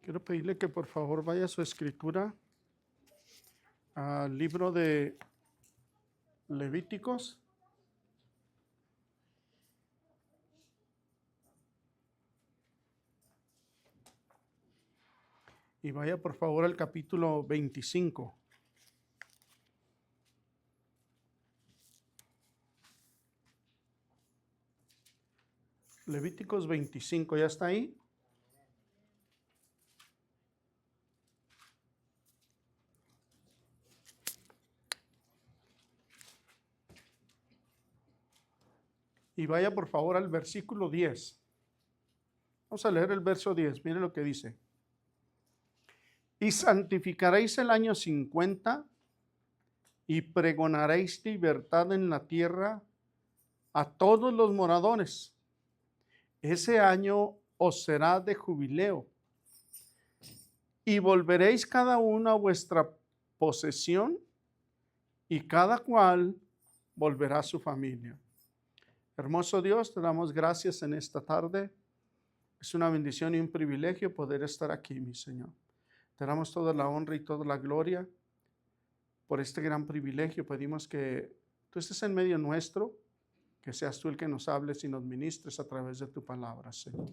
Quiero pedirle que por favor vaya a su escritura al libro de Levíticos. Y vaya por favor al capítulo 25. Levíticos 25, ¿ya está ahí? Y vaya por favor al versículo 10. Vamos a leer el verso 10, mire lo que dice. Y santificaréis el año 50 y pregonaréis libertad en la tierra a todos los moradores. Ese año os será de jubileo y volveréis cada uno a vuestra posesión y cada cual volverá a su familia. Hermoso Dios, te damos gracias en esta tarde. Es una bendición y un privilegio poder estar aquí, mi Señor. Te damos toda la honra y toda la gloria por este gran privilegio. Pedimos que tú estés en medio nuestro, que seas tú el que nos hables y nos ministres a través de tu palabra, Señor.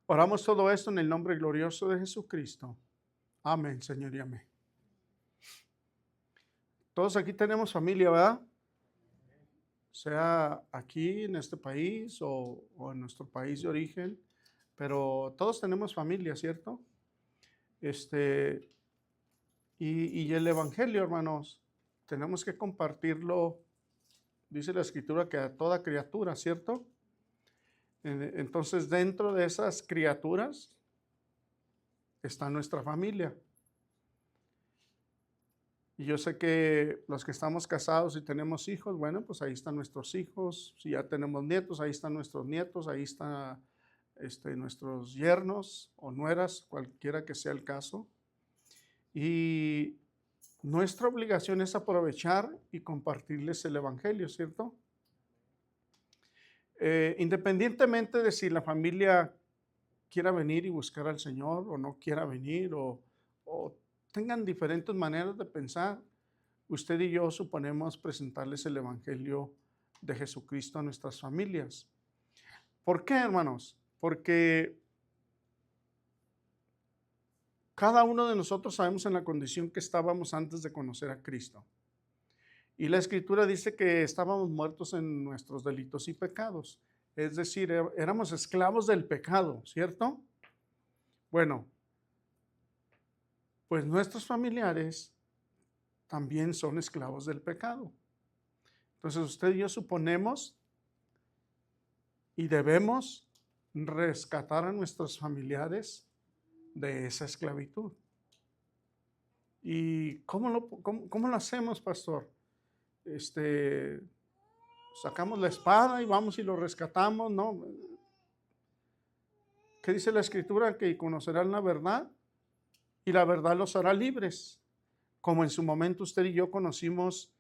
Oramos todo esto en el nombre glorioso de Jesucristo. Amén, Señor, y amén. Todos aquí tenemos familia, ¿verdad? Sea aquí en este país o en nuestro país de origen, pero todos tenemos familia, ¿cierto? Y el Evangelio, hermanos, tenemos que compartirlo, dice la Escritura, que a toda criatura, ¿cierto? Entonces, dentro de esas criaturas está nuestra familia. Y yo sé que los que estamos casados y tenemos hijos, bueno, pues ahí están nuestros hijos. Si ya tenemos nietos, ahí están nuestros nietos, ahí están nuestros yernos o nueras, cualquiera que sea el caso. Y nuestra obligación es aprovechar y compartirles el Evangelio, ¿cierto? Independientemente de si la familia quiera venir y buscar al Señor o no quiera venir o tengan diferentes maneras de pensar, usted y yo suponemos presentarles el Evangelio de Jesucristo a nuestras familias. ¿Por qué, hermanos? Porque cada uno de nosotros sabemos en la condición que estábamos antes de conocer a Cristo. Y la Escritura dice que estábamos muertos en nuestros delitos y pecados. Es decir, éramos esclavos del pecado, ¿cierto? Bueno, pues nuestros familiares también son esclavos del pecado. Entonces usted y yo suponemos y debemos rescatar a nuestros familiares de esa esclavitud. ¿Y cómo lo hacemos, pastor? Sacamos la espada y vamos y lo rescatamos, ¿no? ¿Qué dice la Escritura? Que conocerán la verdad y la verdad los hará libres. Como en su momento usted y yo conocimos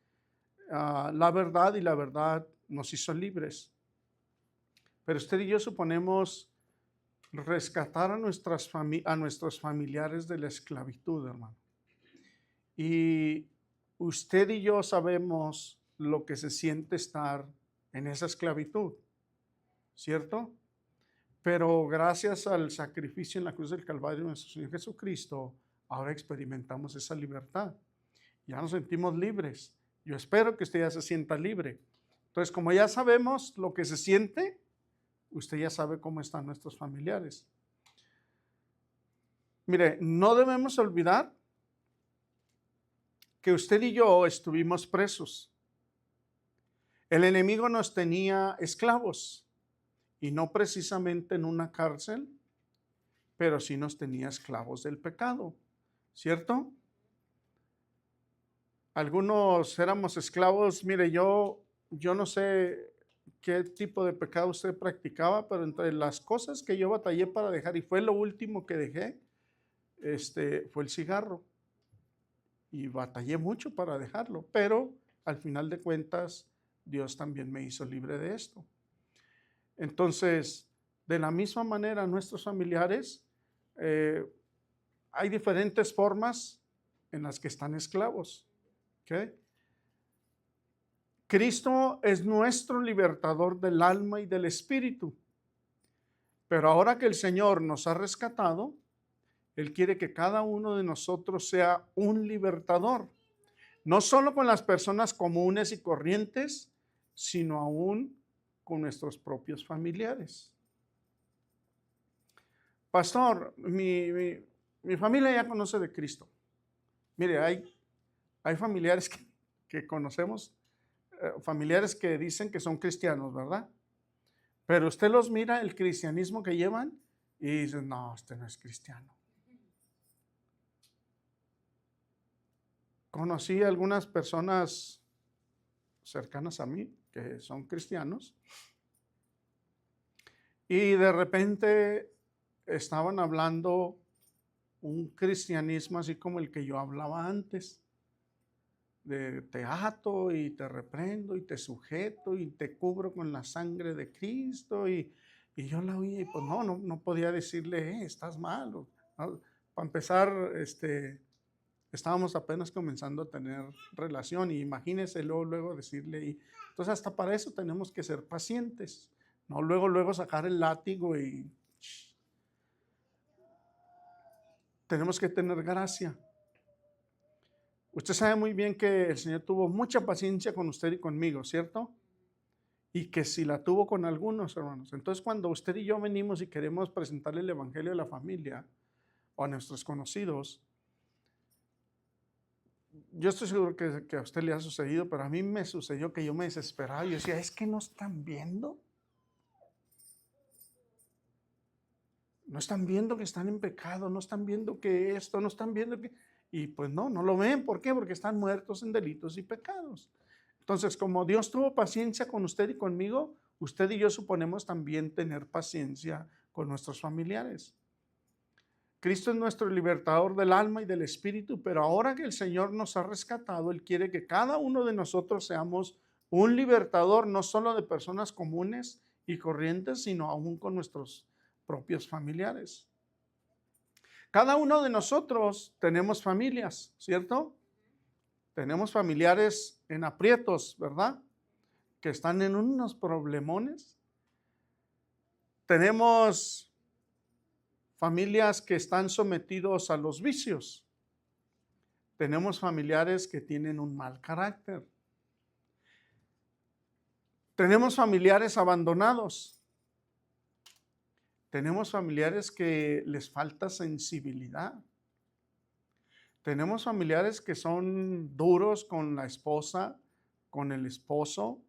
la verdad y la verdad nos hizo libres. Pero usted y yo suponemos rescatar a nuestros familiares de la esclavitud, hermano. Y usted y yo sabemos lo que se siente estar en esa esclavitud, ¿cierto? Pero gracias al sacrificio en la cruz del Calvario de nuestro Señor Jesucristo, ahora experimentamos esa libertad. Ya nos sentimos libres. Yo espero que usted ya se sienta libre. Entonces, como ya sabemos lo que se siente, usted ya sabe cómo están nuestros familiares. Mire, no debemos olvidar que usted y yo estuvimos presos. El enemigo nos tenía esclavos, y no precisamente en una cárcel, pero sí nos tenía esclavos del pecado, ¿cierto? Algunos éramos esclavos. Mire, yo no sé qué tipo de pecado usted practicaba, pero entre las cosas que yo batallé para dejar, y fue lo último que dejé, fue el cigarro. Y batallé mucho para dejarlo, pero al final de cuentas, Dios también me hizo libre de esto. Entonces, de la misma manera, nuestros familiares hay diferentes formas en las que están esclavos. ¿Okay? Cristo es nuestro libertador del alma y del espíritu. Pero ahora que el Señor nos ha rescatado, Él quiere que cada uno de nosotros sea un libertador. No solo con las personas comunes y corrientes, sino aún con nuestros propios familiares. Pastor, mi familia ya conoce de Cristo. Mire, hay familiares que conocemos, familiares que dicen que son cristianos, ¿verdad? Pero usted los mira, el cristianismo que llevan, y dice, no, este no es cristiano. Conocí a algunas personas cercanas a mí que son cristianos y de repente estaban hablando un cristianismo así como el que yo hablaba antes, de te ato y te reprendo y te sujeto y te cubro con la sangre de Cristo y yo la oí y pues no podía decirle, estás mal. ¿No? Para empezar, estábamos apenas comenzando a tener relación y imagínese luego decirle, entonces hasta para eso tenemos que ser pacientes, no luego sacar el látigo y tenemos que tener gracia. Usted sabe muy bien que el Señor tuvo mucha paciencia con usted y conmigo, ¿cierto? Y que si la tuvo con algunos, hermanos. Entonces cuando usted y yo venimos y queremos presentarle el evangelio a la familia o a nuestros conocidos, yo estoy seguro que a usted le ha sucedido, pero a mí me sucedió que yo me desesperaba. Yo decía, ¿es que no están viendo? No están viendo que están en pecado, no están viendo que esto, no están viendo que... Y pues no lo ven. ¿Por qué? Porque están muertos en delitos y pecados. Entonces, como Dios tuvo paciencia con usted y conmigo, usted y yo suponemos también tener paciencia con nuestros familiares. Cristo es nuestro libertador del alma y del espíritu, pero ahora que el Señor nos ha rescatado, Él quiere que cada uno de nosotros seamos un libertador, no solo de personas comunes y corrientes, sino aún con nuestros propios familiares. Cada uno de nosotros tenemos familias, ¿cierto? Tenemos familiares en aprietos, ¿verdad? Que están en unos problemones. Tenemos familias que están sometidos a los vicios. Tenemos familiares que tienen un mal carácter. Tenemos familiares abandonados. Tenemos familiares que les falta sensibilidad. Tenemos familiares que son duros con la esposa, con el esposo,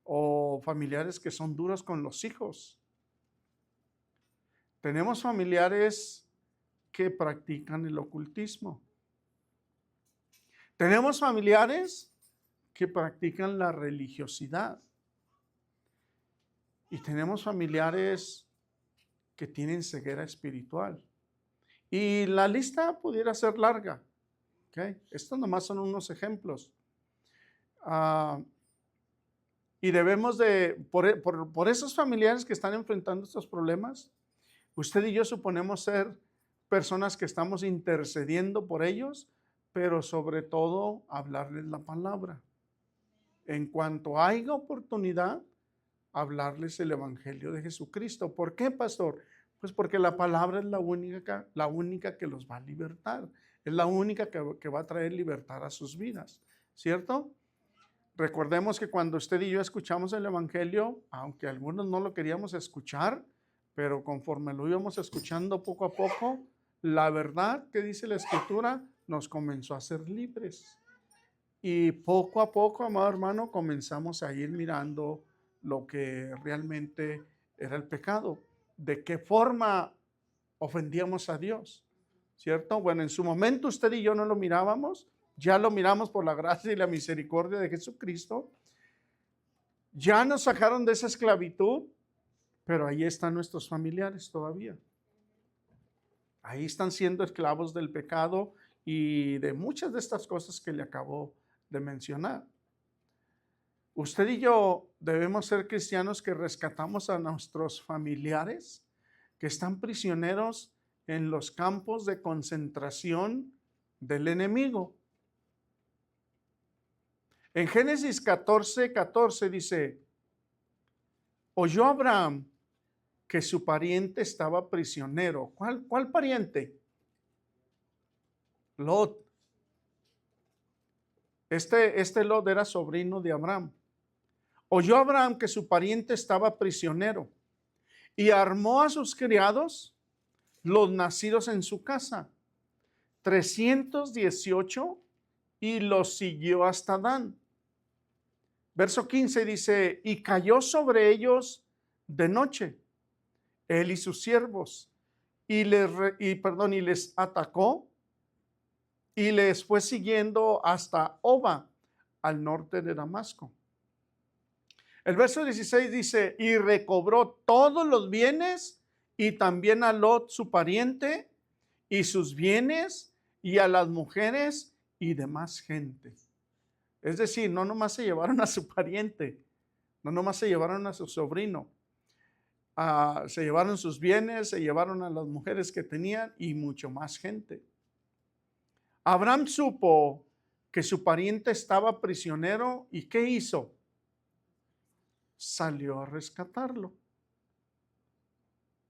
o familiares que son duros con los hijos. Tenemos familiares que practican el ocultismo. Tenemos familiares que practican la religiosidad. Y tenemos familiares que tienen ceguera espiritual. Y la lista pudiera ser larga. ¿Okay? Estos nomás son unos ejemplos. Y debemos por esos familiares que están enfrentando estos problemas, usted y yo suponemos ser personas que estamos intercediendo por ellos, pero sobre todo hablarles la palabra. En cuanto haya oportunidad, hablarles el evangelio de Jesucristo. ¿Por qué, pastor? Pues porque la palabra es la única que los va a libertar. Es la única que va a traer libertad a sus vidas, ¿cierto? Recordemos que cuando usted y yo escuchamos el evangelio, aunque algunos no lo queríamos escuchar, pero conforme lo íbamos escuchando poco a poco, la verdad que dice la Escritura nos comenzó a hacer libres. Y poco a poco, amado hermano, comenzamos a ir mirando lo que realmente era el pecado. ¿De qué forma ofendíamos a Dios? ¿Cierto? Bueno, en su momento usted y yo no lo mirábamos, ya lo miramos por la gracia y la misericordia de Jesucristo. Ya nos sacaron de esa esclavitud, pero ahí están nuestros familiares todavía. Ahí están siendo esclavos del pecado y de muchas de estas cosas que le acabo de mencionar. Usted y yo debemos ser cristianos que rescatamos a nuestros familiares que están prisioneros en los campos de concentración del enemigo. En Génesis 14:14 dice, oyó Abraham que su pariente estaba prisionero. ¿Cuál pariente? Lot. Este Lot era sobrino de Abraham. Oyó Abraham que su pariente estaba prisionero y armó a sus criados, los nacidos en su casa, 318, y los siguió hasta Dan. Verso 15 dice, y cayó sobre ellos de noche, él y sus siervos, y les atacó, y les fue siguiendo hasta Oba, al norte de Damasco. El verso 16 dice, y recobró todos los bienes, y también a Lot su pariente, y sus bienes, y a las mujeres, y demás gente. Es decir, no nomás se llevaron a su pariente, no nomás se llevaron a su sobrino, se llevaron sus bienes, se llevaron a las mujeres que tenían y mucho más gente. Abraham supo que su pariente estaba prisionero y ¿qué hizo? Salió a rescatarlo.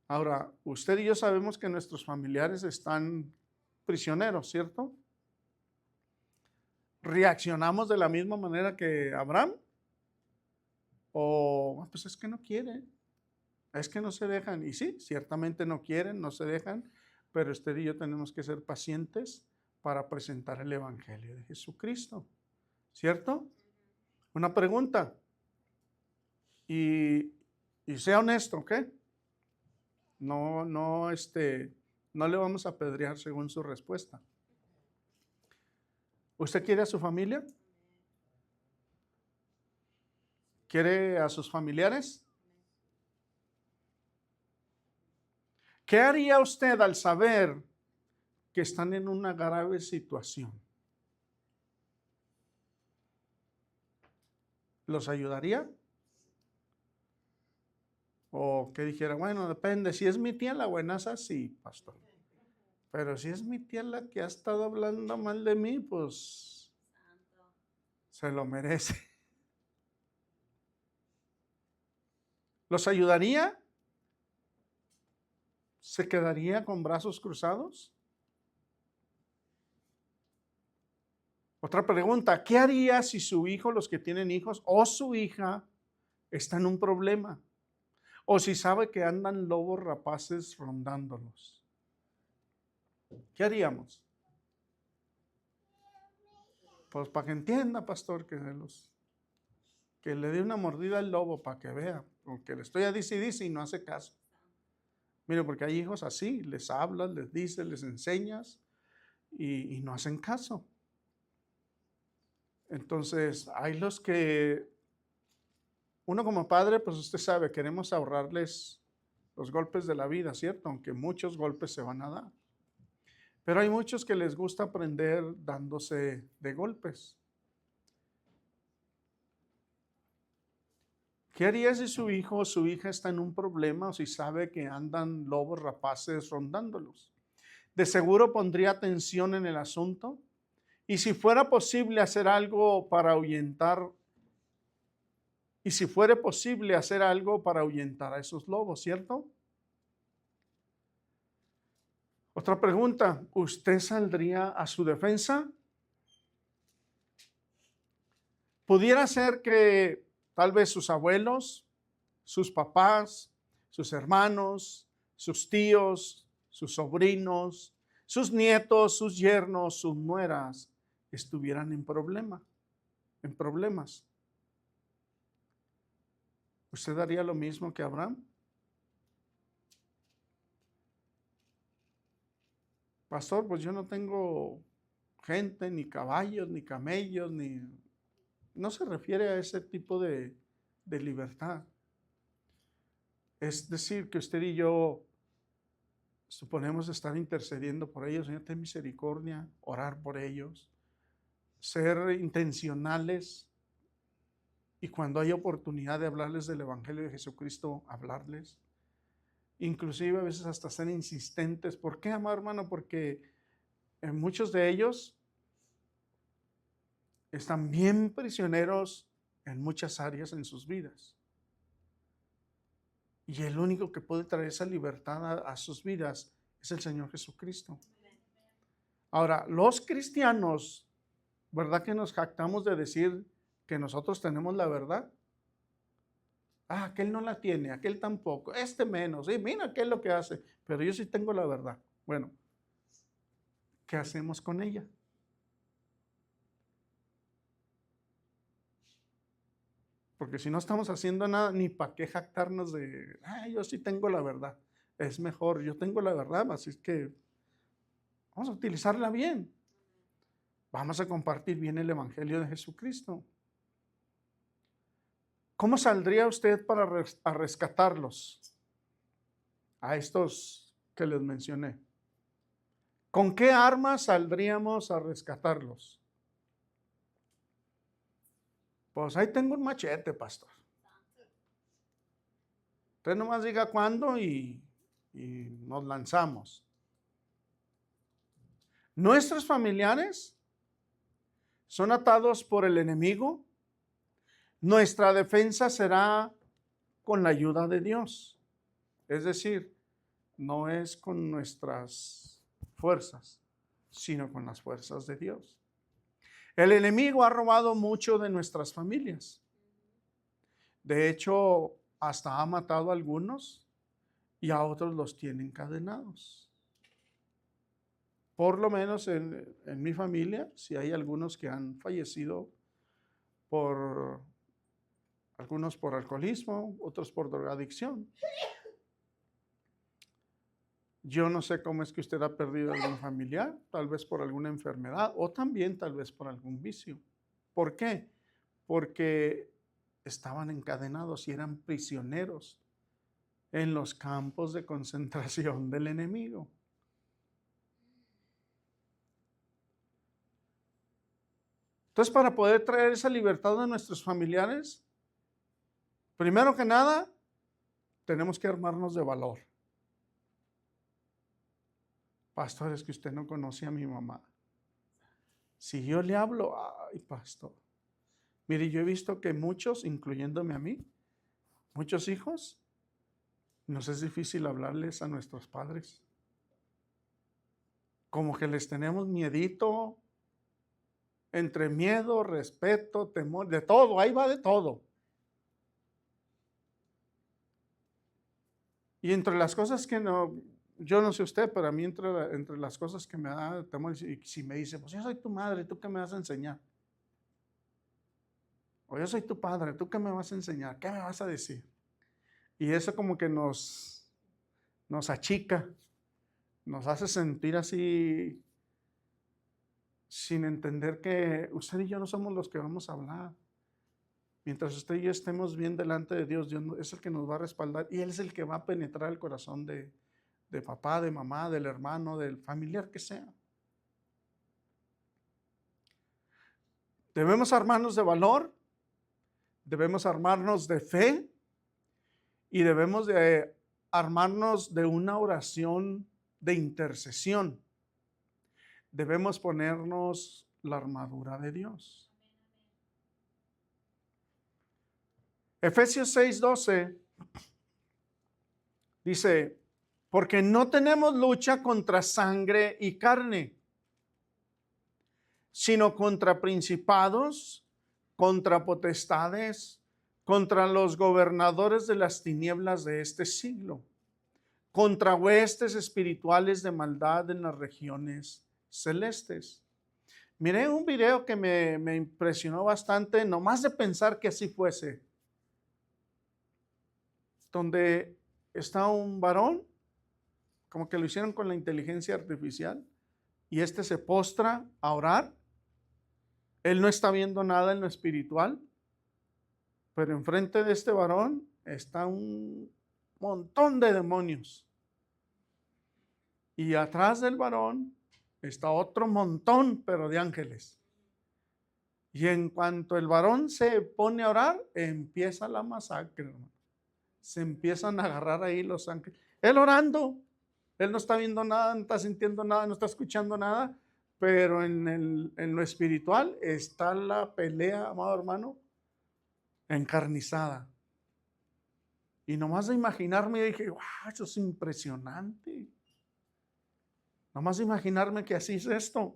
Ahora, usted y yo sabemos que nuestros familiares están prisioneros, ¿cierto? ¿Reaccionamos de la misma manera que Abraham? O, pues es que no quieren, es que no se dejan. Y sí, ciertamente no quieren, no se dejan, pero usted y yo tenemos que ser pacientes para presentar el Evangelio de Jesucristo, ¿cierto? Una pregunta, y sea honesto, ¿ok? No le vamos a apedrear según su respuesta. ¿Usted quiere a su familia? ¿Quiere a sus familiares? ¿Qué haría usted al saber que están en una grave situación? ¿Los ayudaría? O que dijera, bueno, depende, si es mi tía la buenaza, sí, pastor. Pero si es mi tía la que ha estado hablando mal de mí, pues se lo merece. ¿Los ayudaría? ¿Se quedaría con brazos cruzados? Otra pregunta, ¿qué haría si su hijo, los que tienen hijos, o su hija está en un problema? O si sabe que andan lobos rapaces rondándolos. ¿Qué haríamos? Pues para que entienda, pastor, que le dé una mordida al lobo para que vea, porque le estoy a dice y no hace caso. Mire, porque hay hijos así, les hablas, les dices, les enseñas y no hacen caso. Entonces, hay los que, uno como padre, pues usted sabe, queremos ahorrarles los golpes de la vida, ¿cierto? Aunque muchos golpes se van a dar. Pero hay muchos que les gusta aprender dándose de golpes. ¿Qué haría si su hijo o su hija está en un problema o si sabe que andan lobos rapaces rondándolos? De seguro pondría atención en el asunto y si fuera posible hacer algo para ahuyentar, a esos lobos, ¿cierto? Otra pregunta, ¿usted saldría a su defensa? Pudiera ser que tal vez sus abuelos, sus papás, sus hermanos, sus tíos, sus sobrinos, sus nietos, sus yernos, sus nueras estuvieran en problemas. ¿Usted haría lo mismo que Abraham? Pastor, pues yo no tengo gente, ni caballos, ni camellos, ni... No se refiere a ese tipo de libertad. Es decir, que usted y yo suponemos estar intercediendo por ellos, Señor, ten misericordia, orar por ellos, ser intencionales y cuando hay oportunidad de hablarles del Evangelio de Jesucristo, hablarles. inclusive a veces hasta ser insistentes. ¿Por qué, amado hermano? Porque muchos de ellos están bien prisioneros en muchas áreas en sus vidas. Y el único que puede traer esa libertad a sus vidas es el Señor Jesucristo. Ahora, los cristianos, ¿verdad que nos jactamos de decir que nosotros tenemos la verdad? Ah, aquel no la tiene, aquel tampoco, este menos. Y mira qué es lo que hace, pero yo sí tengo la verdad. Bueno, ¿qué hacemos con ella? Porque si no estamos haciendo nada, ni para qué jactarnos de, yo sí tengo la verdad. Es mejor, yo tengo la verdad, así es que vamos a utilizarla bien. Vamos a compartir bien el Evangelio de Jesucristo. ¿Cómo saldría usted para rescatarlos? A estos que les mencioné. ¿Con qué armas saldríamos a rescatarlos? Pues ahí tengo un machete, pastor. Usted nomás diga cuándo y nos lanzamos. Nuestros familiares son atados por el enemigo. Nuestra defensa será con la ayuda de Dios. Es decir, no es con nuestras fuerzas, sino con las fuerzas de Dios. El enemigo ha robado mucho de nuestras familias. De hecho, hasta ha matado a algunos y a otros los tiene encadenados. Por lo menos en mi familia, si hay algunos que han fallecido algunos por alcoholismo, otros por drogadicción. Yo no sé cómo es que usted ha perdido a algún familiar, tal vez por alguna enfermedad o también tal vez por algún vicio. ¿Por qué? Porque estaban encadenados y eran prisioneros en los campos de concentración del enemigo. Entonces, para poder traer esa libertad a nuestros familiares, primero que nada, tenemos que armarnos de valor. Pastor, es que usted no conoce a mi mamá. Si yo le hablo, ay, pastor. Mire, yo he visto que muchos, incluyéndome a mí, muchos hijos, nos es difícil hablarles a nuestros padres. Como que les tenemos miedito, entre miedo, respeto, temor, de todo, ahí va de todo. Y entre las cosas que no, yo no sé usted, pero a mí entre las cosas que me da temor, y si me dice, pues yo soy tu madre, ¿tú qué me vas a enseñar? O yo soy tu padre, ¿tú qué me vas a enseñar? ¿Qué me vas a decir? Y eso como que nos achica, nos hace sentir así, sin entender que usted y yo no somos los que vamos a hablar. Mientras usted y yo estemos bien delante de Dios, Dios es el que nos va a respaldar y Él es el que va a penetrar el corazón de papá, de mamá, del hermano, del familiar que sea. Debemos armarnos de valor, debemos armarnos de fe y debemos de armarnos de una oración de intercesión. Debemos ponernos la armadura de Dios. Efesios 6:12 dice, porque no tenemos lucha contra sangre y carne, sino contra principados, contra potestades, contra los gobernadores de las tinieblas de este siglo, contra huestes espirituales de maldad en las regiones celestes. Miré un video que me impresionó bastante, nomás de pensar que así fuese, donde está un varón, como que lo hicieron con la inteligencia artificial, y este se postra a orar. Él no está viendo nada en lo espiritual, pero enfrente de este varón está un montón de demonios. Y atrás del varón está otro montón, pero de ángeles. Y en cuanto el varón se pone a orar, empieza la masacre, hermano. Se empiezan a agarrar ahí los ángeles. Él orando, él no está viendo nada, no está sintiendo nada, no está escuchando nada, pero en lo espiritual está la pelea, amado hermano, encarnizada. Y nomás de imaginarme, dije, wow, eso es impresionante. Nomás de imaginarme que así es esto.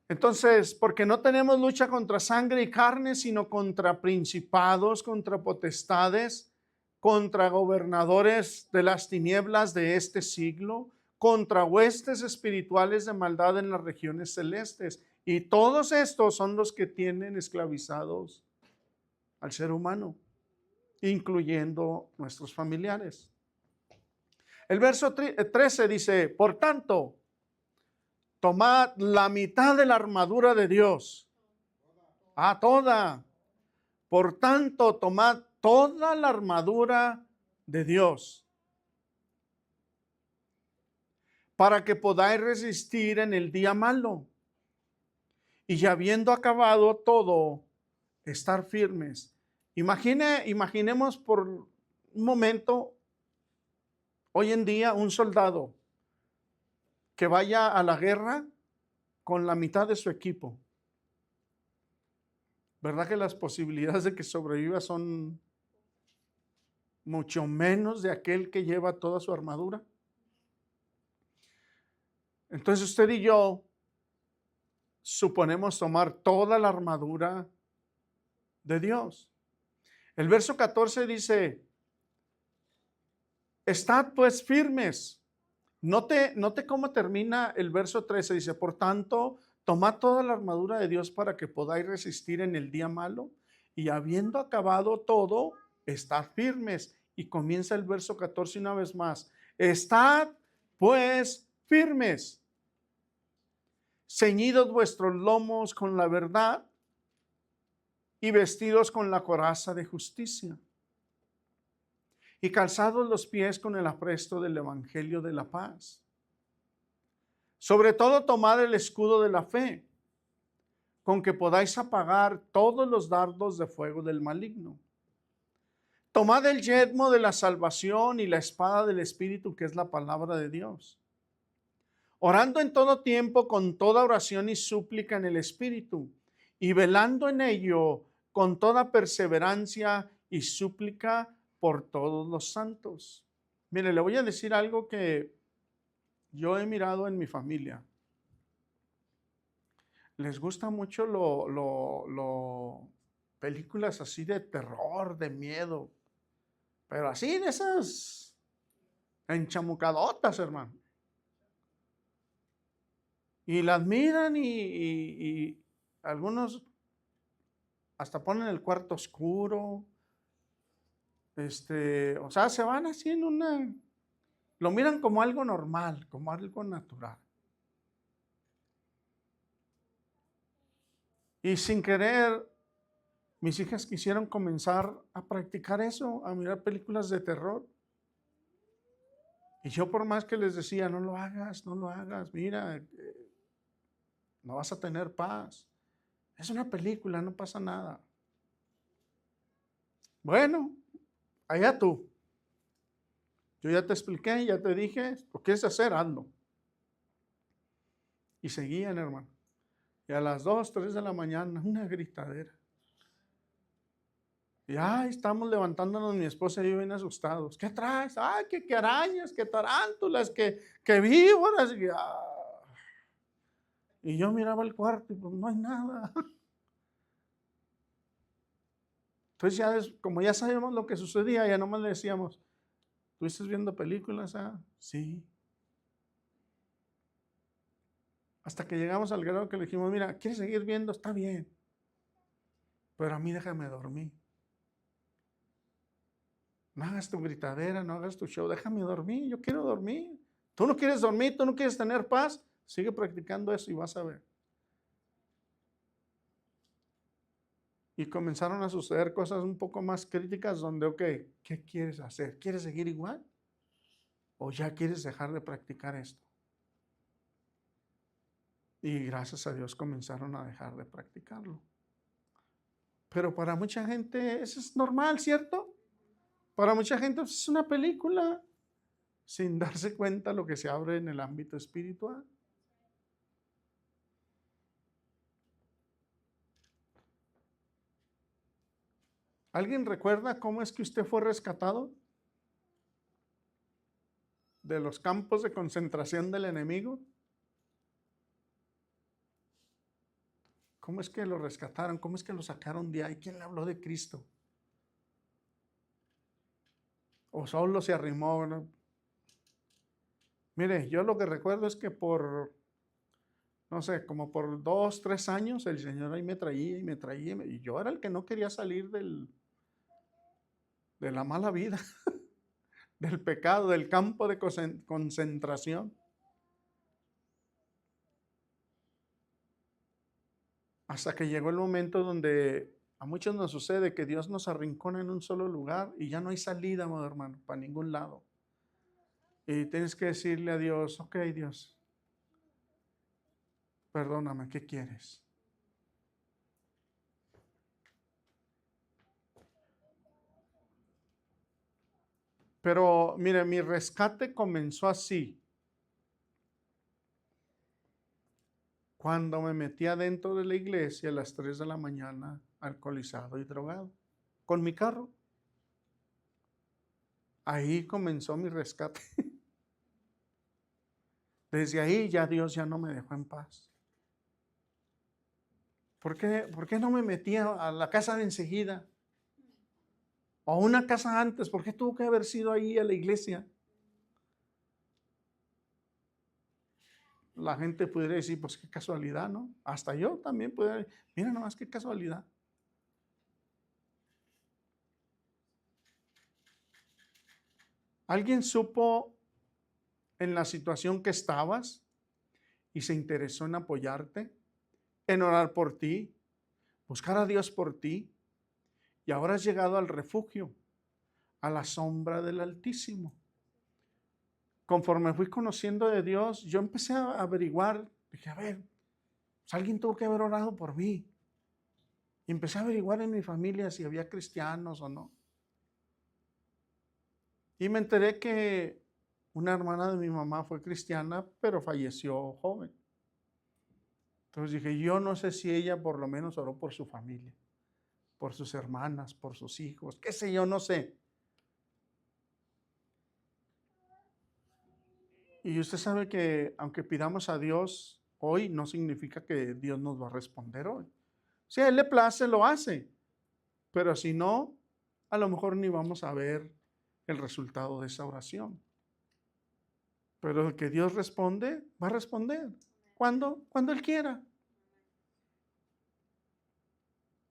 Entonces, porque no tenemos lucha contra sangre y carne, sino contra principados, contra potestades, contra gobernadores de las tinieblas de este siglo, contra huestes espirituales de maldad en las regiones celestes. Y todos estos son los que tienen esclavizados al ser humano, incluyendo nuestros familiares. El verso 13 dice, por tanto, tomad la mitad de la armadura de Dios. Toda. Por tanto, tomad toda la armadura de Dios, para que podáis resistir en el día malo. Y habiendo acabado todo, estar firmes. Imaginemos por un momento, hoy en día, un soldado que vaya a la guerra con la mitad de su equipo. ¿Verdad que las posibilidades de que sobreviva son mucho menos de aquel que lleva toda su armadura? Entonces usted y yo suponemos tomar toda la armadura de Dios. El verso 14 dice, estad pues firmes. Note cómo termina el verso 13. Dice, por tanto, tomad toda la armadura de Dios para que podáis resistir en el día malo. Y habiendo acabado todo, estad firmes. Y comienza el verso 14 una vez más. Estad pues firmes, ceñidos vuestros lomos con la verdad y vestidos con la coraza de justicia, y calzados los pies con el apresto del evangelio de la paz. Sobre todo tomad el escudo de la fe, con que podáis apagar todos los dardos de fuego del maligno. Tomad el yelmo de la salvación y la espada del Espíritu, que es la palabra de Dios, orando en todo tiempo con toda oración y súplica en el Espíritu, y velando en ello con toda perseverancia y súplica por todos los santos. Mire, le voy a decir algo que yo he mirado en mi familia. Les gusta mucho películas así de terror, de miedo, pero así de esas enchamucadotas, hermano. Y las miran y algunos hasta ponen el cuarto oscuro. O sea, se van así lo miran como algo normal, como algo natural. Y sin querer, mis hijas quisieron comenzar a practicar eso, a mirar películas de terror. Y yo por más que les decía, no lo hagas, mira, no vas a tener paz. Es una película, no pasa nada. Bueno, allá tú. Yo ya te expliqué, ya te dije, lo quieres hacer, hazlo. Y seguían, hermano. Y a las 2, 3 de la mañana, una gritadera. Y estamos levantándonos mi esposa y yo bien asustados. ¿Qué traes? Que arañas, que tarántulas, que víboras. Y yo miraba el cuarto y pues no hay nada. Entonces ya, como ya sabíamos lo que sucedía, ya nomás le decíamos, ¿tú estás viendo películas? Sí. Hasta que llegamos al grado que le dijimos, mira, ¿quieres seguir viendo? Está bien. Pero a mí déjame dormir. No hagas tu gritadera, no hagas tu show, déjame dormir, yo quiero dormir. ¿Tú no quieres dormir? ¿Tú no quieres tener paz? Sigue practicando eso y vas a ver. Y comenzaron a suceder cosas un poco más críticas donde, ok, ¿qué quieres hacer? ¿Quieres seguir igual? ¿O ya quieres dejar de practicar esto? Y gracias a Dios comenzaron a dejar de practicarlo. Pero para mucha gente eso es normal, ¿cierto? Para mucha gente pues, es una película, sin darse cuenta lo que se abre en el ámbito espiritual. ¿Alguien recuerda cómo es que usted fue rescatado de los campos de concentración del enemigo? ¿Cómo es que lo rescataron? ¿Cómo es que lo sacaron de ahí? ¿Quién le habló de Cristo? ¿O solo se arrimó? ¿No? Mire, yo lo que recuerdo es que no sé, como por 2, 3 años el Señor ahí me traía y me traía. Y yo era el que no quería salir de la mala vida, del pecado, del campo de concentración. Hasta que llegó el momento donde a muchos nos sucede que Dios nos arrincona en un solo lugar y ya no hay salida, amado hermano, para ningún lado. Y tienes que decirle a Dios, ok, Dios, perdóname, ¿qué quieres? Pero mire, mi rescate comenzó así. Cuando me metí adentro de la iglesia a las 3 de la mañana, alcoholizado y drogado, con mi carro. Ahí comenzó mi rescate. Desde ahí ya Dios ya no me dejó en paz. ¿Por qué no me metía a la casa de enseguida? O a una casa antes, ¿por qué tuvo que haber sido ahí a la iglesia? La gente pudiera decir, pues qué casualidad, ¿no? Hasta yo también pudiera decir, mira nomás qué casualidad. ¿Alguien supo en la situación que estabas y se interesó en apoyarte, en orar por ti, buscar a Dios por ti? Y ahora has llegado al refugio, a la sombra del Altísimo. Conforme fui conociendo de Dios, yo empecé a averiguar, dije, a ver, pues alguien tuvo que haber orado por mí. Y empecé a averiguar en mi familia si había cristianos o no. Y me enteré que una hermana de mi mamá fue cristiana, pero falleció joven. Entonces dije, yo no sé si ella por lo menos oró por su familia, por sus hermanas, por sus hijos, qué sé yo, no sé. Y usted sabe que aunque pidamos a Dios hoy, no significa que Dios nos va a responder hoy. Si a Él le place, lo hace. Pero si no, a lo mejor ni vamos a ver el resultado de esa oración. Pero el que Dios responde, va a responder. ¿Cuándo? Cuando Él quiera.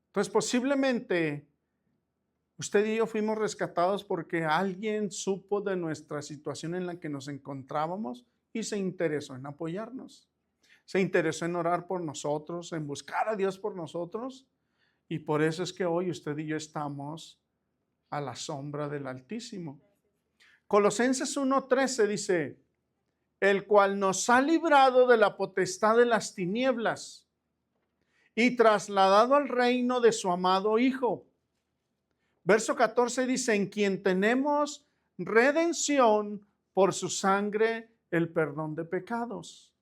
Entonces, posiblemente usted y yo fuimos rescatados porque alguien supo de nuestra situación en la que nos encontrábamos y se interesó en apoyarnos. Se interesó en orar por nosotros, en buscar a Dios por nosotros. Y por eso es que hoy usted y yo estamos a la sombra del Altísimo. Colosenses 1:13 dice, el cual nos ha librado de la potestad de las tinieblas y trasladado al reino de su amado Hijo. Verso 14 dice, en quien tenemos redención por su sangre, el perdón de pecados.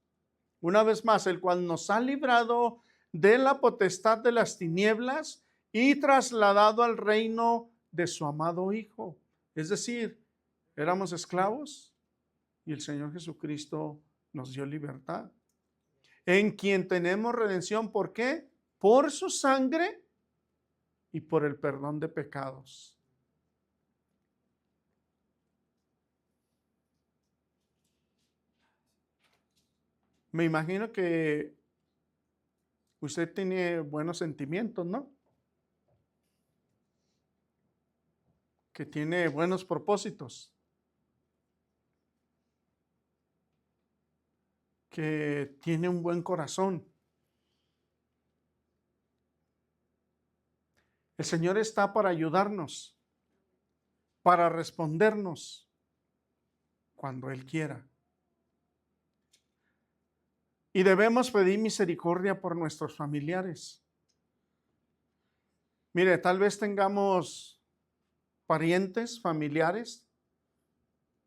Una vez más, el cual nos ha librado de la potestad de las tinieblas y trasladado al reino de su amado Hijo. Es decir, éramos esclavos y el Señor Jesucristo nos dio libertad. En quien tenemos redención, ¿por qué? Por su sangre y por el perdón de pecados. Me imagino que usted tiene buenos sentimientos, ¿no? Que tiene buenos propósitos. Que tiene un buen corazón. El Señor está para ayudarnos, para respondernos cuando Él quiera. Y debemos pedir misericordia por nuestros familiares. Mire, tal vez tengamos parientes, familiares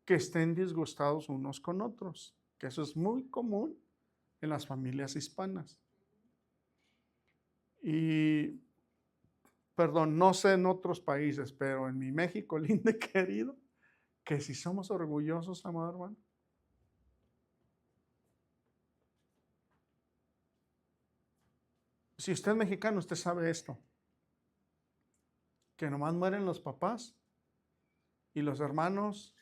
que estén disgustados unos con otros, que eso es muy común en las familias hispanas. Y, perdón, no sé en otros países, pero en mi México lindo y querido, que si somos orgullosos, amado hermano. Si usted es mexicano, usted sabe esto, que nomás mueren los papás y los hermanos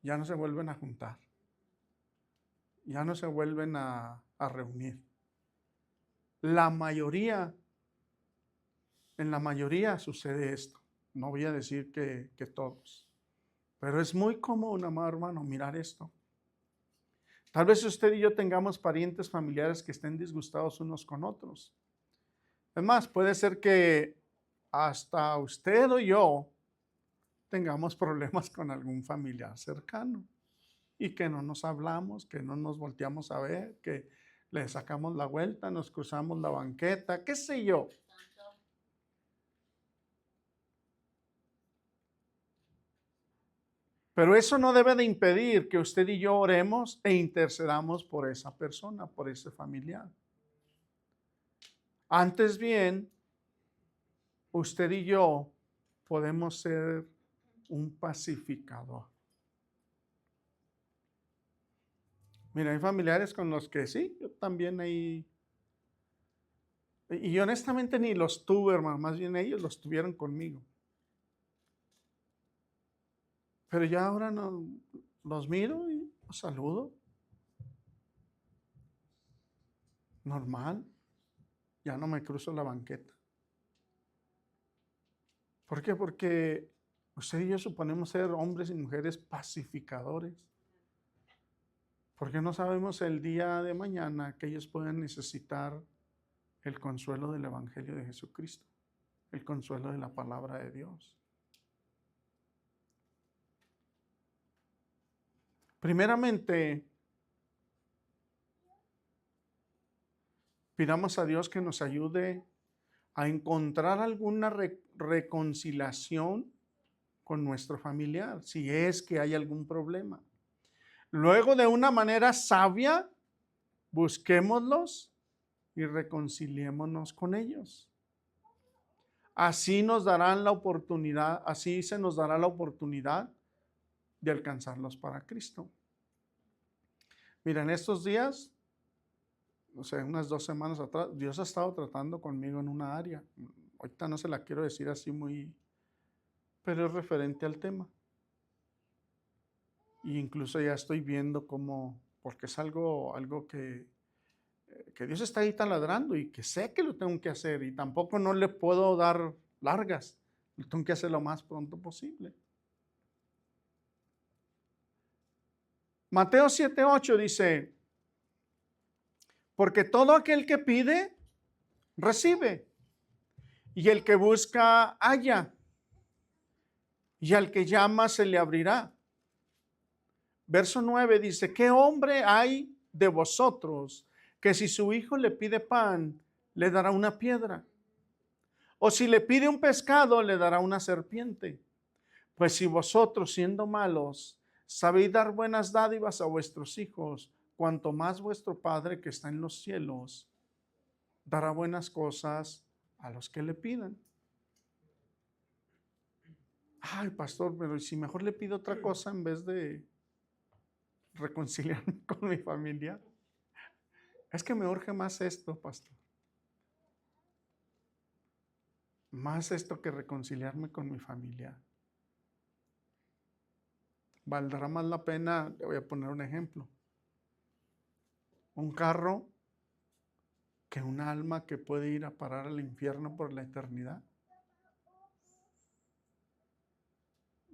ya no se vuelven a juntar, ya no se vuelven a reunir. La mayoría, en la mayoría sucede esto. No voy a decir que todos, pero es muy común, amado hermano, mirar esto. Tal vez usted y yo tengamos parientes familiares que estén disgustados unos con otros. Es más, puede ser que hasta usted o yo tengamos problemas con algún familiar cercano y que no nos hablamos, que no nos volteamos a ver, que le sacamos la vuelta, nos cruzamos la banqueta, qué sé yo. Pero eso no debe de impedir que usted y yo oremos e intercedamos por esa persona, por ese familiar. Antes bien, usted y yo podemos ser un pacificador. Mira, hay familiares con los que sí, yo también ahí. Y honestamente ni los tuve, hermano, más bien ellos los tuvieron conmigo. Pero ya ahora no los miro y los saludo. Normal. Ya no me cruzo la banqueta. ¿Por qué? Porque usted y yo suponemos ser hombres y mujeres pacificadores. Porque no sabemos el día de mañana que ellos pueden necesitar el consuelo del Evangelio de Jesucristo, el consuelo de la palabra de Dios. Primeramente, pidamos a Dios que nos ayude a encontrar alguna reconciliación con nuestro familiar, si es que hay algún problema. Luego, de una manera sabia, busquémoslos y reconciliémonos con ellos. Así nos darán la oportunidad, así se nos dará la oportunidad de alcanzarlos para Cristo. Mira, en estos días, no sé, unas 2 semanas atrás, Dios ha estado tratando conmigo en una área. Ahorita no se la quiero decir así muy, pero es referente al tema. E incluso ya estoy viendo cómo, porque es algo que Dios está ahí taladrando y que sé que lo tengo que hacer y tampoco no le puedo dar largas. Lo tengo que hacer lo más pronto posible. Mateo 7:8 dice, porque todo aquel que pide, recibe. Y el que busca, halla. Y al que llama, se le abrirá. Verso 9 dice, ¿qué hombre hay de vosotros que si su hijo le pide pan, le dará una piedra? O si le pide un pescado, le dará una serpiente. Pues si vosotros, siendo malos, sabéis dar buenas dádivas a vuestros hijos, cuanto más vuestro Padre que está en los cielos dará buenas cosas a los que le pidan. Ay, pastor, pero si mejor le pido otra cosa en vez de reconciliarme con mi familia. Es que me urge más esto, pastor. Más esto que reconciliarme con mi familia. Valdrá más la pena, le voy a poner un ejemplo. Un carro que un alma que puede ir a parar al infierno por la eternidad.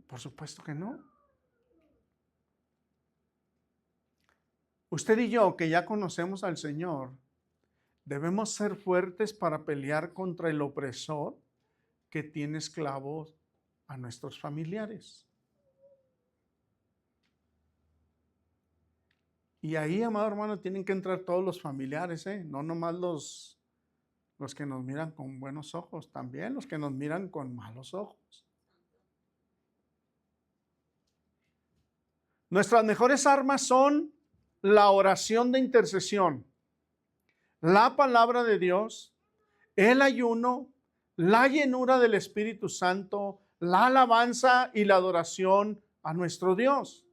Por supuesto que no. Usted y yo, que ya conocemos al Señor, debemos ser fuertes para pelear contra el opresor que tiene esclavos a nuestros familiares. Y ahí, amado hermano, tienen que entrar todos los familiares, no nomás los que nos miran con buenos ojos, también los que nos miran con malos ojos. Nuestras mejores armas son la oración de intercesión, la palabra de Dios, el ayuno, la llenura del Espíritu Santo, la alabanza y la adoración a nuestro Dios.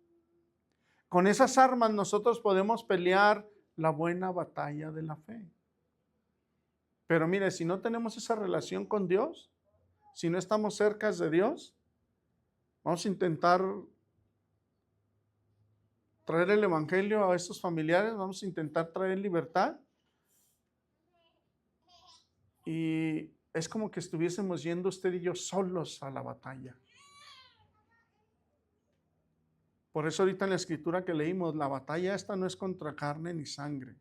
Con esas armas nosotros podemos pelear la buena batalla de la fe. Pero mire, si no tenemos esa relación con Dios, si no estamos cerca de Dios, vamos a intentar traer el evangelio a estos familiares, vamos a intentar traer libertad. Y es como que estuviésemos yendo usted y yo solos a la batalla. Por eso ahorita en la escritura que leímos, la batalla esta no es contra carne ni sangre.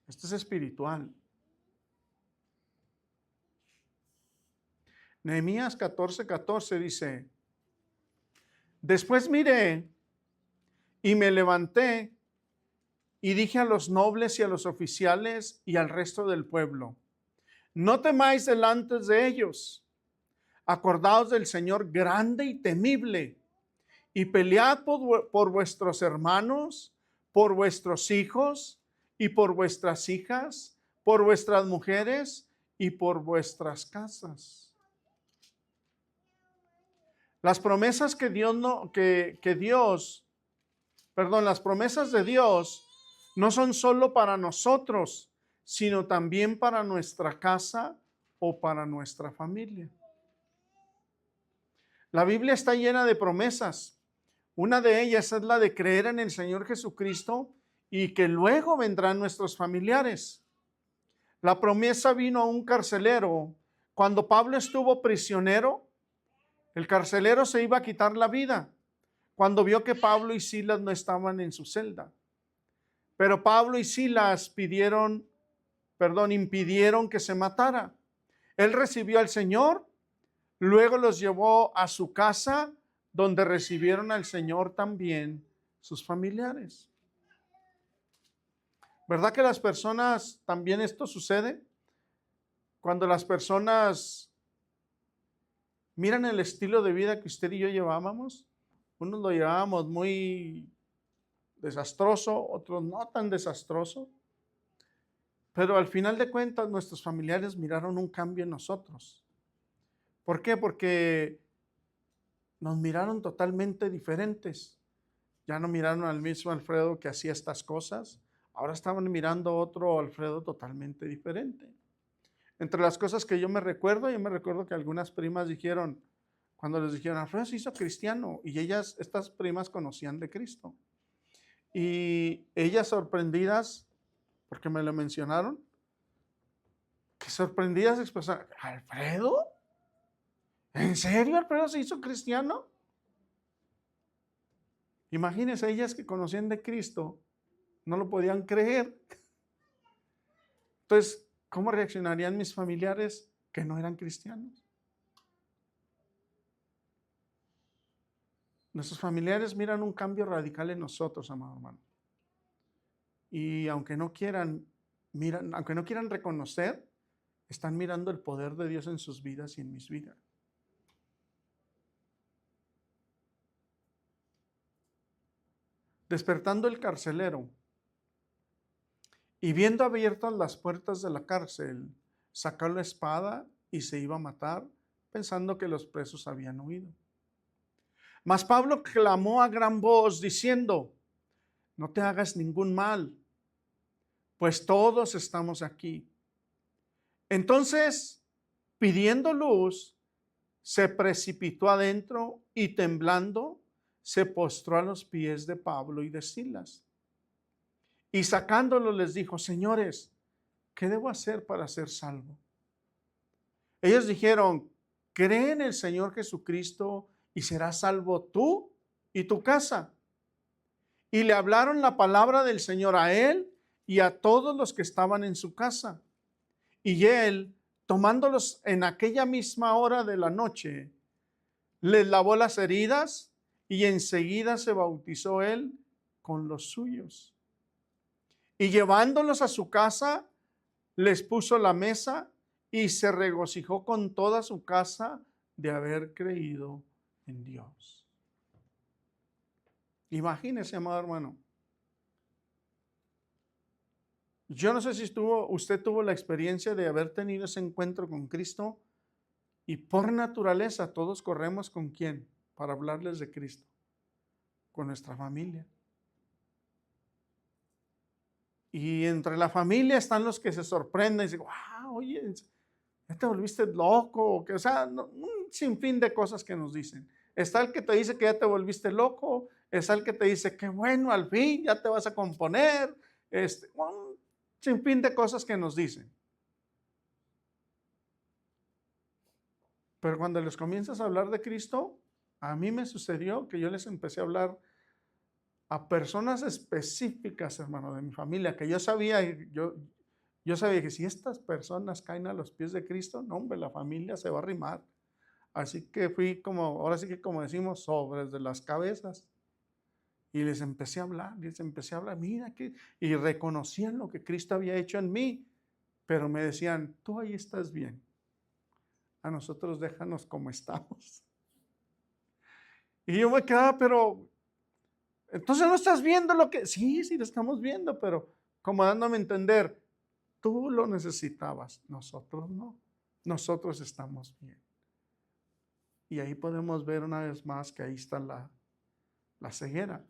Esto es espiritual. Nehemías 14:14 dice, después miré y me levanté y dije a los nobles y a los oficiales y al resto del pueblo, no temáis delante de ellos, acordaos del Señor grande y temible, y pelead por vuestros hermanos, por vuestros hijos y por vuestras hijas, por vuestras mujeres y por vuestras casas. Las promesas las promesas de Dios no son solo para nosotros, sino también para nuestra casa o para nuestra familia. La Biblia está llena de promesas. Una de ellas es la de creer en el Señor Jesucristo y que luego vendrán nuestros familiares. La promesa vino a un carcelero. Cuando Pablo estuvo prisionero, el carcelero se iba a quitar la vida cuando vio que Pablo y Silas no estaban en su celda. Pero Pablo y Silas impidieron que se matara. Él recibió al Señor, luego los llevó a su casa, donde recibieron al Señor también sus familiares. ¿Verdad que las personas, también esto sucede? Cuando las personas miran el estilo de vida que usted y yo llevábamos, unos lo llevábamos muy desastroso, otros no tan desastroso, pero al final de cuentas nuestros familiares miraron un cambio en nosotros. ¿Por qué? Porque nos miraron totalmente diferentes. Ya no miraron al mismo Alfredo que hacía estas cosas, ahora estaban mirando a otro Alfredo totalmente diferente. Entre las cosas que yo me recuerdo que algunas primas dijeron, cuando les dijeron, Alfredo se hizo cristiano, y estas primas conocían de Cristo. Y ellas sorprendidas, porque me lo mencionaron, que sorprendidas expresaron, ¿Alfredo? ¿En serio Alfredo se hizo cristiano? Imagínense, ellas que conocían de Cristo, no lo podían creer. Entonces, ¿cómo reaccionarían mis familiares que no eran cristianos? Nuestros familiares miran un cambio radical en nosotros, amado hermano. Y aunque no quieran reconocer, están mirando el poder de Dios en sus vidas y en mis vidas. Despertando el carcelero y viendo abiertas las puertas de la cárcel, sacó la espada y se iba a matar, pensando que los presos habían huido. Mas Pablo clamó a gran voz diciendo, no te hagas ningún mal, pues todos estamos aquí. Entonces, pidiendo luz, se precipitó adentro y temblando, se postró a los pies de Pablo y de Silas. Y sacándolo les dijo, señores, ¿qué debo hacer para ser salvo? Ellos dijeron, cree en el Señor Jesucristo y serás salvo tú y tu casa. Y le hablaron la palabra del Señor a él y a todos los que estaban en su casa. Y él, tomándolos en aquella misma hora de la noche, les lavó las heridas y enseguida se bautizó él con los suyos. Y llevándolos a su casa, les puso la mesa y se regocijó con toda su casa de haber creído en Dios. Imagínese, amado hermano. Yo no sé si usted tuvo la experiencia de haber tenido ese encuentro con Cristo y por naturaleza todos corremos ¿con quién? Para hablarles de Cristo, con nuestra familia. Y entre la familia están los que se sorprenden y dicen, wow, oye, ¿ya te volviste loco? O sea, un sinfín de cosas que nos dicen. Está el que te dice que ya te volviste loco, está el que te dice que bueno, al fin ya te vas a componer, un sinfín de cosas que nos dicen. Pero cuando les comienzas a hablar de Cristo, a mí me sucedió que yo les empecé a hablar a personas específicas, hermano, de mi familia, que yo sabía, yo sabía que si estas personas caen a los pies de Cristo, no, hombre, la familia se va a arrimar. Así que fui como, ahora sí que como decimos, sobres de las cabezas. Y les empecé a hablar, mira que, y reconocían lo que Cristo había hecho en mí, pero me decían, tú ahí estás bien, a nosotros déjanos como estamos. Y yo me quedaba, pero, entonces no estás viendo lo que, sí, lo estamos viendo, pero como dándome a entender, tú lo necesitabas, nosotros no, nosotros estamos bien. Y ahí podemos ver una vez más que ahí está la ceguera.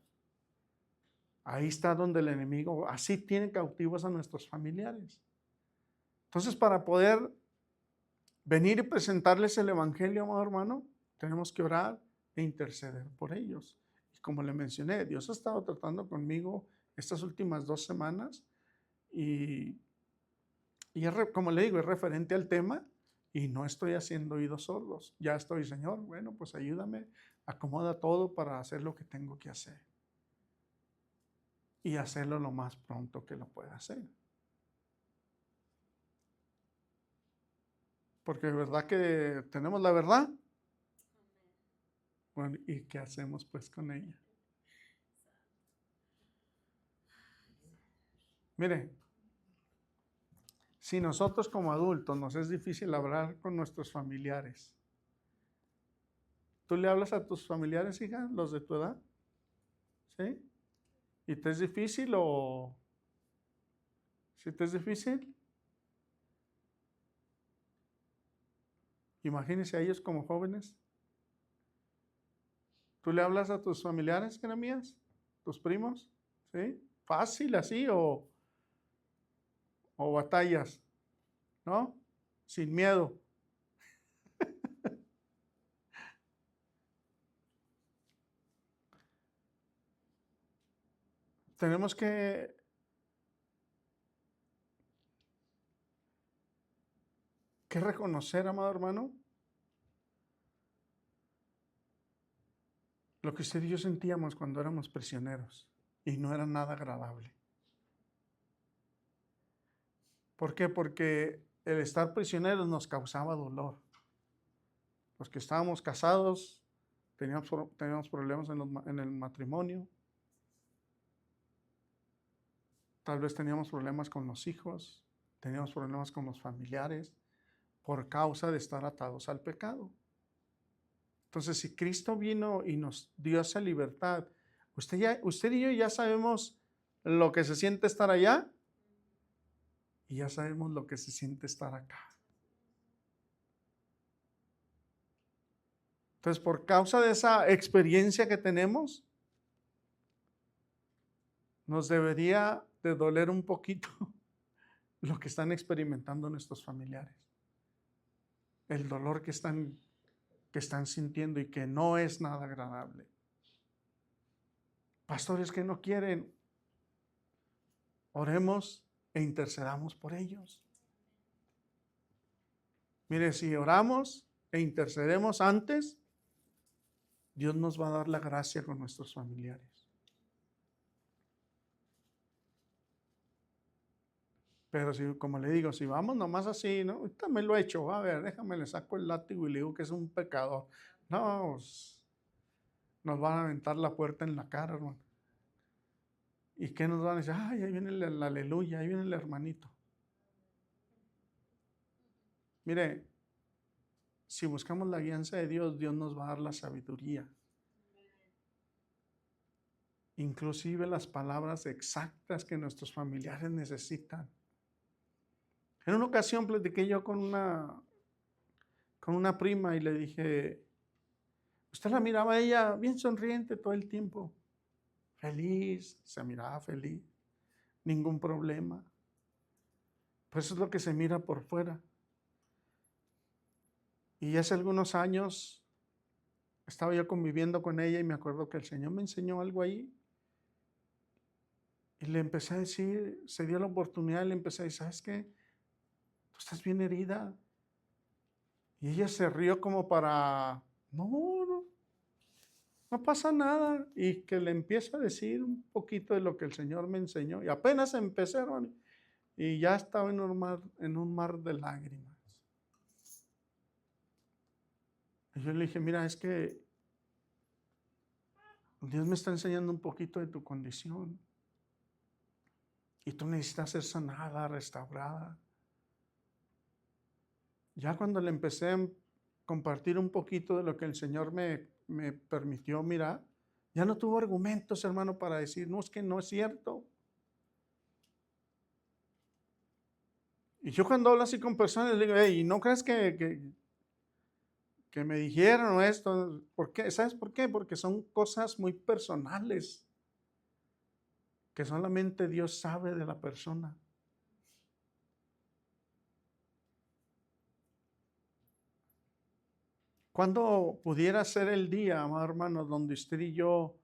Ahí está donde el enemigo así tiene cautivos a nuestros familiares. Entonces, para poder venir y presentarles el evangelio, amado hermano, tenemos que orar e interceder por ellos. Y como le mencioné, Dios ha estado tratando conmigo estas últimas 2 semanas y como le digo, es referente al tema y no estoy haciendo oídos sordos. Ya estoy, Señor, bueno, pues ayúdame, acomoda todo para hacer lo que tengo que hacer. Y hacerlo lo más pronto que lo pueda hacer. Porque es verdad que tenemos la verdad. Bueno, ¿y qué hacemos pues con ella? Mire, si nosotros como adultos nos es difícil hablar con nuestros familiares, ¿tú le hablas a tus familiares, hija, los de tu edad? ¿Sí? ¿Y te es difícil o si te es difícil? Imagínense a ellos como jóvenes. ¿Tú le hablas a tus familiares, Jeremías? ¿Tus primos? ¿Sí? ¿Fácil así o batallas? ¿No? Sin miedo. Tenemos que reconocer, amado hermano, lo que usted y yo sentíamos cuando éramos prisioneros y no era nada agradable. ¿Por qué? Porque el estar prisioneros nos causaba dolor. Los que estábamos casados teníamos problemas en el matrimonio. Tal vez teníamos problemas con los hijos, teníamos problemas con los familiares por causa de estar atados al pecado. Entonces, si Cristo vino y nos dio esa libertad, usted y yo ya sabemos lo que se siente estar allá y ya sabemos lo que se siente estar acá. Entonces, por causa de esa experiencia que tenemos, nos debería de doler un poquito lo que están experimentando nuestros familiares. El dolor que están sintiendo y que no es nada agradable. Pastores que no quieren, oremos e intercedamos por ellos. Mire, si oramos e intercedemos antes, Dios nos va a dar la gracia con nuestros familiares. Pero si, como le digo, si vamos nomás así, ¿no? Ahorita me lo he hecho, a ver, déjame, le saco el látigo y le digo que es un pecador. No, nos van a aventar la puerta en la cara, hermano. ¿Y qué nos van a decir? Ay, ahí viene el aleluya, ahí viene el hermanito. Mire, si buscamos la guianza de Dios, Dios nos va a dar la sabiduría. inclusive las palabras exactas que nuestros familiares necesitan. En una ocasión platiqué yo con una prima y le dije, usted la miraba a ella bien sonriente todo el tiempo, feliz, se miraba feliz, ningún problema. Pues eso es lo que se mira por fuera. Y hace algunos años estaba yo conviviendo con ella y me acuerdo que el Señor me enseñó algo ahí. Y le empecé a decir, se dio la oportunidad y le empecé a decir, ¿sabes qué? Tú estás bien herida. Y ella se rió como para, no pasa nada. Y que le empieza a decir un poquito de lo que el Señor me enseñó. Y apenas empecé, hermano, y ya estaba en un mar de lágrimas. Y yo le dije, mira, es que Dios me está enseñando un poquito de tu condición. Y tú necesitas ser sanada, restaurada. Ya cuando le empecé a compartir un poquito de lo que el Señor me permitió mirar, ya no tuvo argumentos, hermano, para decir, no, es que no es cierto. Y yo cuando hablo así con personas, les digo, hey, ¿no crees que me dijeron esto? ¿Por qué? ¿Sabes por qué? Porque son cosas muy personales que solamente Dios sabe de la persona. ¿Cuándo pudiera ser el día, amado hermano, donde usted y yo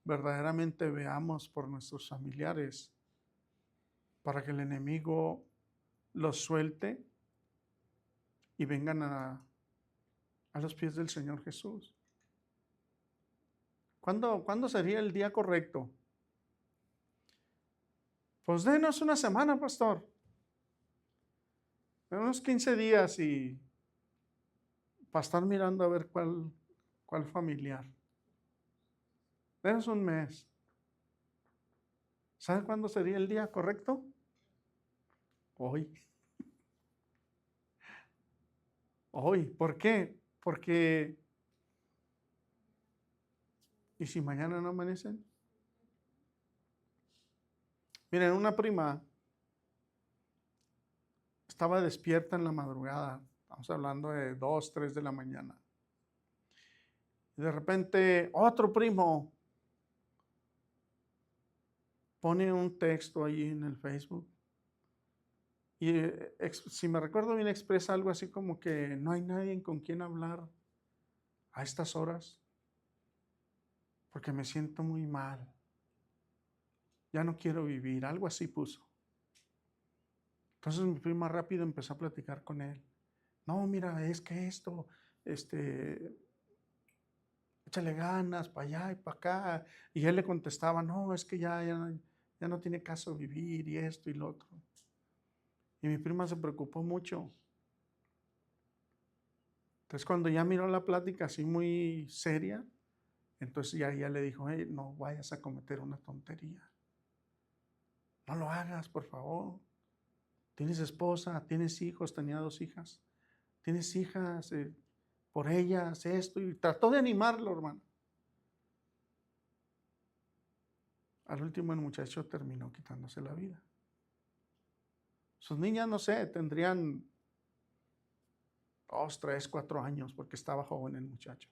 verdaderamente veamos por nuestros familiares para que el enemigo los suelte y vengan a los pies del Señor Jesús? ¿Cuándo sería el día correcto? Pues denos una semana, pastor. Unos 15 días y para estar mirando a ver cuál familiar. Denos un mes. ¿Sabe cuándo sería el día correcto? Hoy. Hoy. ¿Por qué? Porque, ¿y si mañana no amanecen? Miren, una prima estaba despierta en la madrugada. Estamos hablando de 2, 3 de la mañana. Y de repente, otro primo pone un texto ahí en el Facebook. Y si me recuerdo bien, expresa algo así como que no hay nadie con quien hablar a estas horas porque me siento muy mal. Ya no quiero vivir. Algo así puso. Entonces mi prima rápido empezó a platicar con él. No, mira, es que esto, échale ganas para allá y para acá. Y él le contestaba, no, es que ya no tiene caso vivir y esto y lo otro. Y mi prima se preocupó mucho. Entonces cuando ya miró la plática así muy seria, entonces ya le dijo, hey, no vayas a cometer una tontería. No lo hagas, por favor. Tienes esposa, tienes hijos, tenía 2 hijas. Tienes hijas, por ellas, esto. Y trató de animarlo, hermano. Al último el muchacho terminó quitándose la vida. Sus niñas, no sé, tendrían 2, 3, 4 años porque estaba joven el muchacho.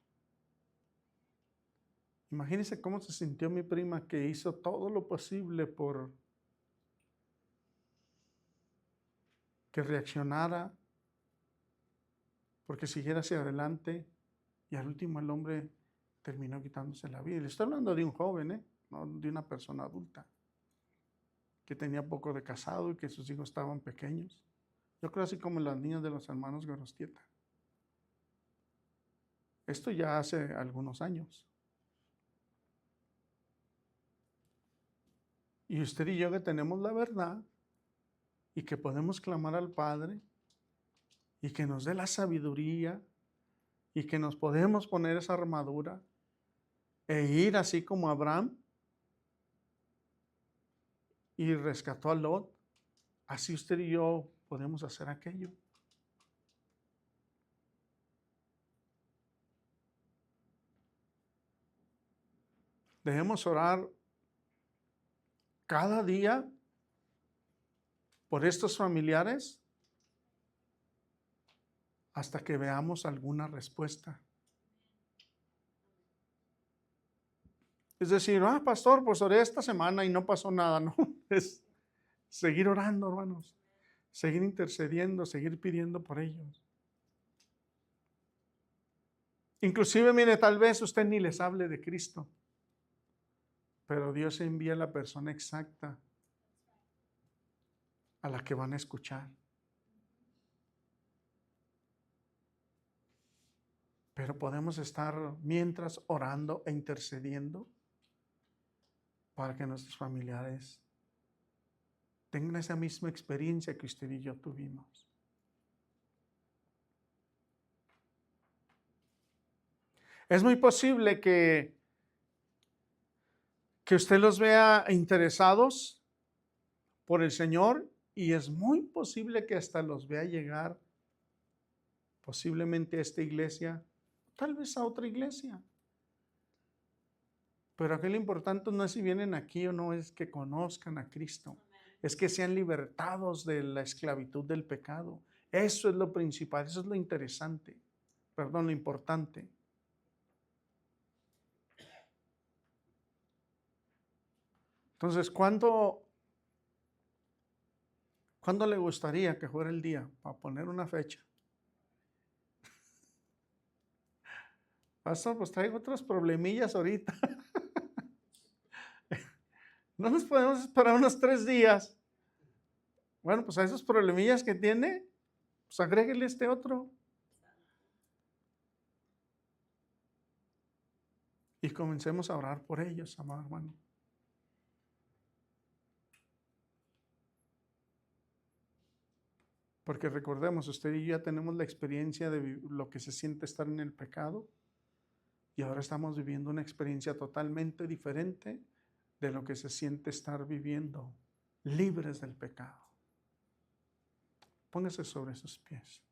Imagínense cómo se sintió mi prima que hizo todo lo posible por que reaccionara, porque siguiera hacia adelante, y al último el hombre terminó quitándose la vida. Le estoy hablando de un joven, no de una persona adulta, que tenía poco de casado y que sus hijos estaban pequeños. Yo creo así como las niñas de los hermanos Gorostieta. Esto ya hace algunos años. Y usted y yo que tenemos la verdad y que podemos clamar al Padre y que nos dé la sabiduría y que nos podemos poner esa armadura e ir así como Abraham y rescató a Lot, así usted y yo podemos hacer aquello. Debemos orar cada día por estos familiares hasta que veamos alguna respuesta. Es decir, pastor, pues oré esta semana y no pasó nada, no, es seguir orando, hermanos, seguir intercediendo, seguir pidiendo por ellos. Inclusive, mire, tal vez usted ni les hable de Cristo, pero Dios envía a la persona exacta a la que van a escuchar. Pero podemos estar mientras orando e intercediendo para que nuestros familiares tengan esa misma experiencia que usted y yo tuvimos. Es muy posible que usted los vea interesados por el Señor y es muy posible que hasta los vea llegar posiblemente a esta iglesia, tal vez a otra iglesia. Pero aquí lo importante no es si vienen aquí o no, es que conozcan a Cristo. Es que sean libertados de la esclavitud del pecado. Eso es lo principal, eso es lo interesante. Perdón, lo importante. Entonces, ¿cuándo le gustaría que fuera el día? Para poner una fecha. Pastor, pues traigo otros problemillas ahorita. No nos podemos esperar unos 3 días. Bueno, pues a esos problemillas que tiene, pues agréguele este otro. Y comencemos a orar por ellos, amado hermano. Porque recordemos, usted y yo ya tenemos la experiencia de lo que se siente estar en el pecado. Y ahora estamos viviendo una experiencia totalmente diferente de lo que se siente estar viviendo libres del pecado. Póngase sobre sus pies.